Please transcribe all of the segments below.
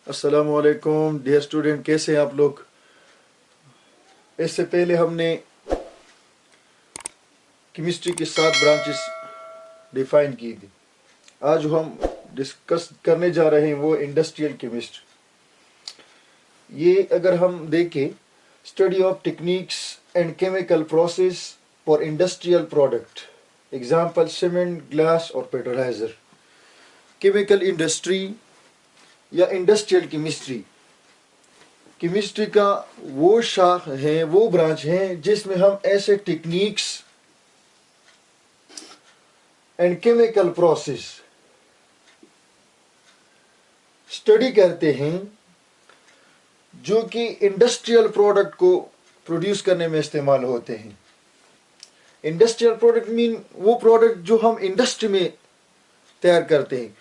अस्सलामुअलैकुम dear student, कैसे हैं आप लोग। इससे पहले हमने केमिस्ट्री की 7 ब्रांचेस डिफाइन की थी। आज जो हम डिस्कस करने जा रहे हैं वो इंडस्ट्रियल केमिस्ट्री। ये अगर हम देखें, study of techniques and chemical process for industrial product, example cement, glass और फर्टिलाइजर। केमिकल इंडस्ट्री या इंडस्ट्रियल केमिस्ट्री केमिस्ट्री का वो शाख है, वो ब्रांच है जिसमें हम ऐसे techniques and chemical process study करते हैं जो कि इंडस्ट्रियल प्रोडक्ट को प्रोड्यूस करने में इस्तेमाल होते हैं। इंडस्ट्रियल प्रोडक्ट मीन वो प्रोडक्ट जो हम इंडस्ट्री में तैयार करते हैं।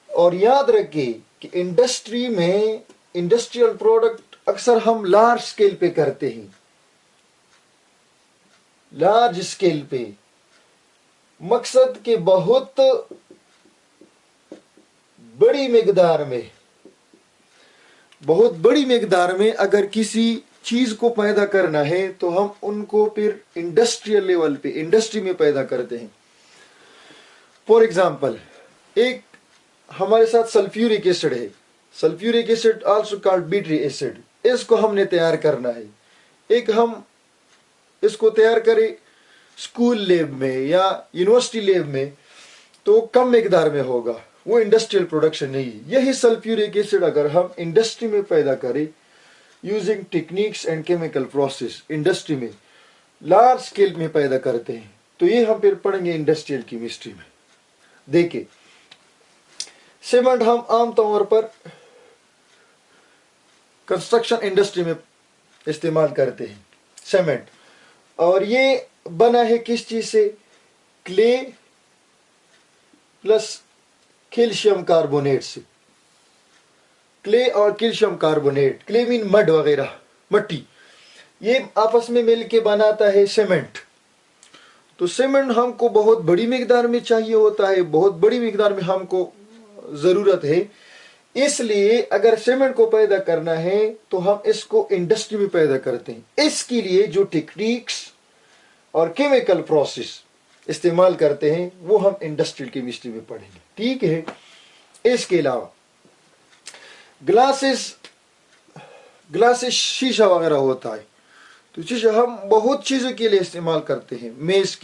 और याद रखिए कि इंडस्ट्री में इंडस्ट्रियल प्रोडक्ट अक्सर हम लार्ज स्केल पे करते हैं, लार्ज स्केल पे, मकसद के बहुत बड़ी मिकदार में अगर किसी चीज को पैदा करना है तो हम उनको फिर इंडस्ट्रियल लेवल पे, इंडस्ट्री में पैदा करते हैं। फॉर एग्जाम्पल, एक हमारे साथ सल्फ्यूरिक एसिड है, sulphuric acid also called बिटरी acid. इसको हमने तैयार करना है। एक हम इसको तैयार करें स्कूल लैब में या यूनिवर्सिटी लैब में तो कम मिकदार में होगा, वो इंडस्ट्रियल प्रोडक्शन नहीं है। यही सल्फ्यूरिक एसिड अगर हम इंडस्ट्री में पैदा करें using techniques and chemical process, industry में लार्ज स्केल में पैदा करते हैं, तो ये हम फिर पढ़ेंगे इंडस्ट्रियल केमिस्ट्री में। देखिए, सीमेंट हम आमतौर पर कंस्ट्रक्शन इंडस्ट्री में इस्तेमाल करते हैं, सीमेंट। और ये बना है किस चीज से? क्ले प्लस कैल्शियम कार्बोनेट से। क्ले और calcium carbonate, clay mean mud वगैरह, मट्टी, ये आपस में मिलके बनाता है सीमेंट। तो सीमेंट हमको बहुत बड़ी मिकदार में चाहिए होता है, बहुत बड़ी मिकदार में हमको जरूरत है। इसलिए अगर सीमेंट को पैदा करना है तो हम इसको इंडस्ट्री में पैदा करते हैं। इसके लिए जो टेक्निक्स और केमिकल प्रोसेस इस्तेमाल करते हैं वो हम इंडस्ट्रियल केमिस्ट्री में पढ़ेंगे, ठीक है। इसके अलावा ग्लासेस शीशा वगैरह होता है, तो शीशा हम बहुत चीजों के लिए इस्तेमाल करते हैं। मेज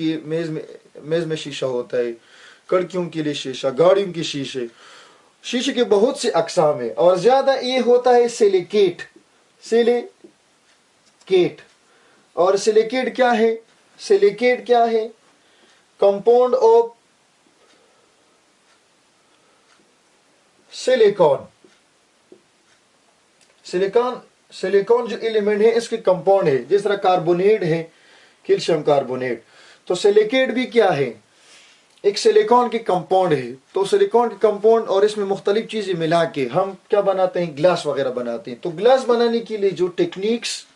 में शीशा होता है, खिड़कियों के लिए शीशा, गाड़ियों के शीशे के बहुत से अकसाम है। और ज्यादा ये होता है सिलिकेट। और सिलिकेट क्या है? सिलिकेट क्या है? Compound of silicon. सिलिकॉन जो एलिमेंट है इसके कंपाउंड है, जिस तरह कार्बोनेट है कैल्शियम कार्बोनेट, तो सिलिकेट भी क्या है? एक सिलिकॉन के कंपाउंड है। तो सिलिकॉन के कंपाउंड और इसमें मुख्तलिफ चीजें मिला के हम क्या बनाते हैं? ग्लास वगैरह बनाते हैं। तो ग्लास बनाने के लिए जो टेक्निक्स,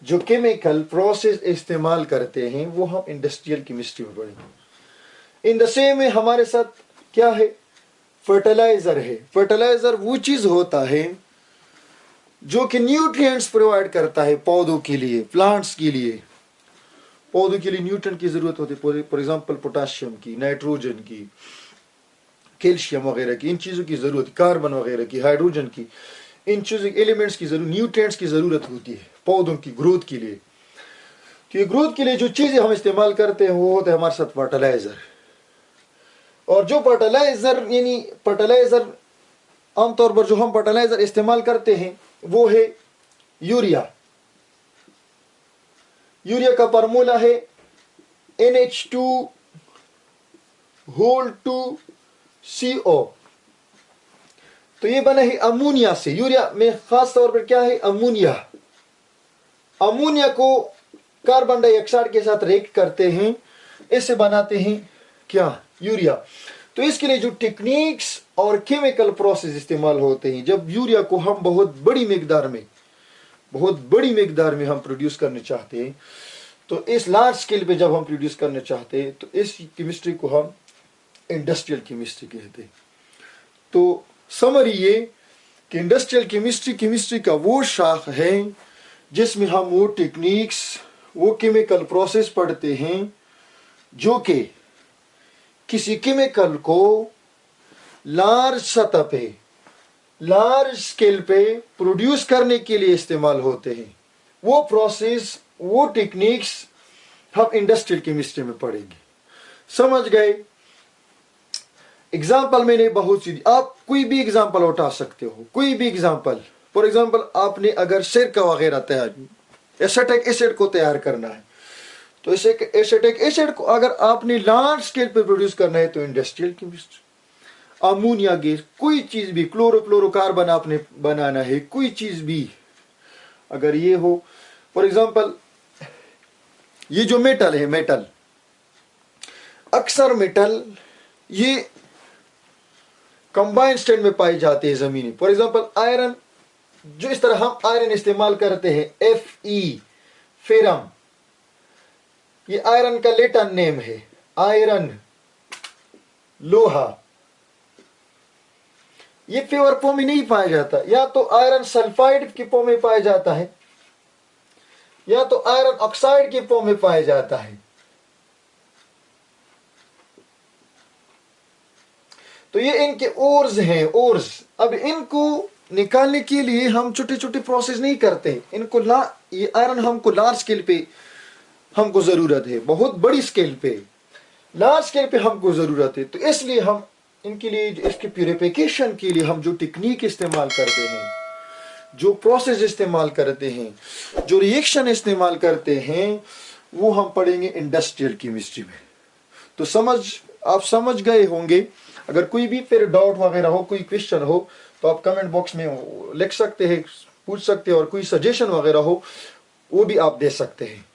जो केमिकल प्रोसेस इस्तेमाल करते हैं वो हम इंडस्ट्रियल केमिस्ट्री में पढ़ेंगे। इन द सेम में हमारे साथ क्या है? फर्टिलाइजर है। फर्टिलाइजर वो चीज होता है जो कि न्यूट्रिएंट्स प्रोवाइड करता है पौधों के लिए, प्लांट्स के लिए। पौधों के लिए न्यूट्रिएंट की जरूरत होती है, फॉर एग्जांपल पोटाशियम की, नाइट्रोजन की, कैल्शियम वगैरह की, इन चीजों की जरूरत, कार्बन वगैरह की, हाइड्रोजन की, इन चीजों एलिमेंट्स की जरूरत, न्यूट्रिएंट्स की जरूरत होती है पौधों की ग्रोथ के लिए। तो ये ग्रोथ के लिए जो चीजें हम इस्तेमाल करते हैं वो होता है हमारे साथ फर्टिलाइजर। और जो फर्टिलाइजर आमतौर पर जो हम फर्टिलाइजर इस्तेमाल करते हैं वो है यूरिया। यूरिया का फार्मूला है NH2CO। तो ये बना है अमोनिया से। यूरिया में खास तौर पर क्या है? अमोनिया। अमोनिया को कार्बन डाइऑक्साइड के साथ रिएक्ट करते हैं, इससे बनाते हैं क्या? यूरिया। तो इसके लिए जो टेक्निक्स और केमिकल प्रोसेस इस्तेमाल होते हैं, जब यूरिया को हम बहुत बड़ी मिकदार में हम प्रोड्यूस करना चाहते हैं, तो इस लार्ज स्केल पे जब हम प्रोड्यूस करना चाहते हैं तो इस केमिस्ट्री को हम इंडस्ट्रियल केमिस्ट्री कहते हैं। तो समरी ये कि इंडस्ट्रियल केमिस्ट्री का वो शाख है जिसमें हम वो टेक्निक्स, वो केमिकल प्रोसेस पढ़ते हैं जो कि किसी केमिकल को लार्ज सतह पे, लार्ज स्केल पे प्रोड्यूस करने के लिए इस्तेमाल होते हैं। वो प्रोसेस, वो टेक्निक्स हम इंडस्ट्रियल केमिस्ट्री में पढ़ेंगे। समझ गए? एग्जाम्पल मैंने बहुत सी दी, आप कोई भी एग्जाम्पल उठा सकते हो, कोई भी एग्जाम्पल। फॉर एग्जाम्पल, आपने अगर सिरका वगैरह तैयार, एसेटिक एसिड को तैयार करना है, तो इसे एसिटिक एसिड को अगर आपने लार्ज स्केल पे प्रोड्यूस करना है तो इंडस्ट्रियल केमिस्ट्री। अमोनिया गैस, कोई चीज भी, क्लोरोफ्लोरोकार्बन आपने बनाना है, कोई चीज भी अगर ये हो, फॉर एग्जाम्पल ये जो मेटल है, मेटल, अक्सर मेटल ये कंबाइंड स्टेट में पाए जाते हैं जमीनी। फॉर एग्जाम्पल आयरन, जो इस तरह हम आयरन इस्तेमाल करते हैं, Fe, फेरम, ये आयरन का लेटिन नेम है, आयरन, लोहा। ये प्योर फॉर्म में नहीं पाया जाता, या तो आयरन सल्फाइड के फॉर्म में पाया जाता है या तो आयरन ऑक्साइड के फॉर्म में पाया जाता है। तो ये इनके ओर्स हैं, ओर्स। अब इनको निकालने के लिए हम छोटे छोटे प्रोसेस नहीं करते, इनको ये आयरन हमको लार्ज स्केल पे हमको जरूरत है, बहुत बड़ी स्केल पे, लार्ज स्केल पे हमको जरूरत है। तो इसलिए हम इनके लिए, इसके प्यूरिफिकेशन के लिए हम जो टेक्निक इस्तेमाल करते हैं, जो प्रोसेस इस्तेमाल करते हैं, जो रिएक्शन इस्तेमाल करते हैं, वो हम पढ़ेंगे इंडस्ट्रियल केमिस्ट्री में। तो आप समझ गए होंगे। अगर कोई भी फिर डाउट वगैरह हो, कोई क्वेश्चन हो, तो आप कमेंट बॉक्स में लिख सकते हैं, पूछ सकते हैं, और कोई सजेशन वगैरह हो वो भी आप दे सकते हैं।